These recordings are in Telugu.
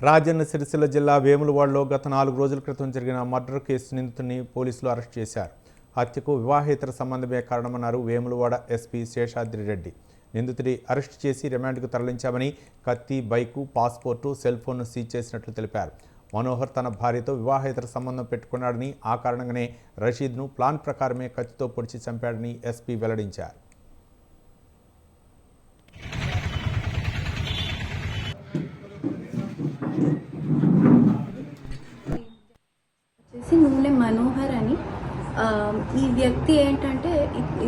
రాజన్న సిరిసిల్ల జిల్లా వేములవాడలో గత 4 రోజుల క్రితం జరిగిన మర్డర్ కేసు నిందితుడిని పోలీసులు అరెస్ట్ చేశారు. హత్యకు వివాహేతర సంబంధమే కారణమన్నారు వేములవాడ ఎస్పీ శేషాద్రి రెడ్డి. నిందితుడి అరెస్ట్ చేసి రిమాండ్కు తరలించామని, కత్తి, బైకు, పాస్పోర్టు, సెల్ ఫోన్ను సీజ్ చేసినట్లు తెలిపారు. మనోహర్ తన భార్యతో వివాహేతర సంబంధం పెట్టుకున్నాడని, ఆ కారణంగానే రషీద్ను ప్లాన్ ప్రకారమే కత్తితో పొడిచి చంపాడని ఎస్పీ వెల్లడించారు. నూనె మనోహర్ అని ఈ వ్యక్తి ఏంటంటే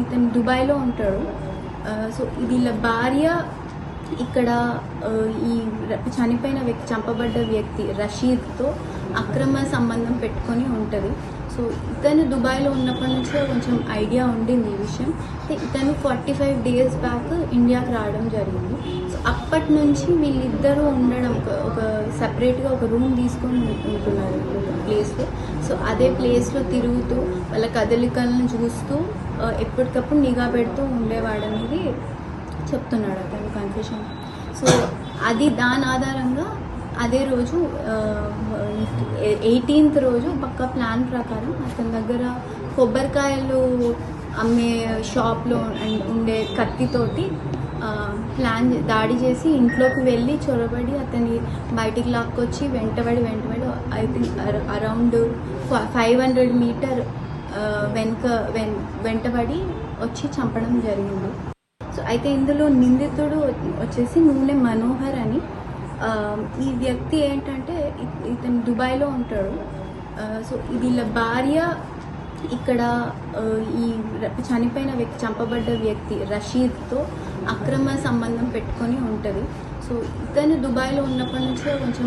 ఇతను దుబాయ్లో ఉంటాడు. సో వీళ్ళ భార్య ఇక్కడ ఈ చనిపోయిన వ్యక్తి, చంపబడ్డ వ్యక్తి రషీద్తో అక్రమ సంబంధం పెట్టుకొని ఉంటుంది. సో ఇతను దుబాయ్లో ఉన్నప్పటి నుంచే కొంచెం ఐడియా ఉండింది ఈ విషయం. ఇతను 45 days బ్యాక్ ఇండియాకి రావడం జరిగింది. సో అప్పటి నుంచి వీళ్ళిద్దరూ ఉండడం, ఒక సపరేట్గా ఒక రూమ్ తీసుకొని ఉంటున్నారు ప్లేస్లో. సో అదే ప్లేస్లో తిరుగుతూ వాళ్ళ కదలికలను చూస్తూ ఎప్పటికప్పుడు నిఘా పెడుతూ ఉండేవాడనేది చెప్తున్నాడు అతను కన్ఫెషన్. సో అది దాని ఆధారంగా అదే రోజు 18th రోజు పక్క ప్లాన్ ప్రకారం అతని దగ్గర కొబ్బరికాయలు అమ్మే షాప్లో ఉండే కత్తితోటి దాడి చేసి ఇంట్లోకి వెళ్ళి చొరబడి అతన్ని బయటికి లాక్కొచ్చి వెంటబడి ఐ థింక్ అరౌండ్ 500 మీటర్ వెంటబడి వచ్చి చంపడం జరిగింది. సో అయితే ఇందులో నిందితుడు వచ్చేసి నూనె మనోహర్ అని. ఈ వ్యక్తి ఏంటంటే ఇతను దుబాయ్లో ఉంటాడు. సో వీళ్ళ భార్య ఇక్కడ ఈ చనిపోయిన వ్యక్తి, చంపబడ్డ వ్యక్తి రషీద్తో అక్రమ సంబంధం పెట్టుకొని ఉంటుంది. సో ఇతను దుబాయ్లో ఉన్నప్పటి నుంచే కొంచెం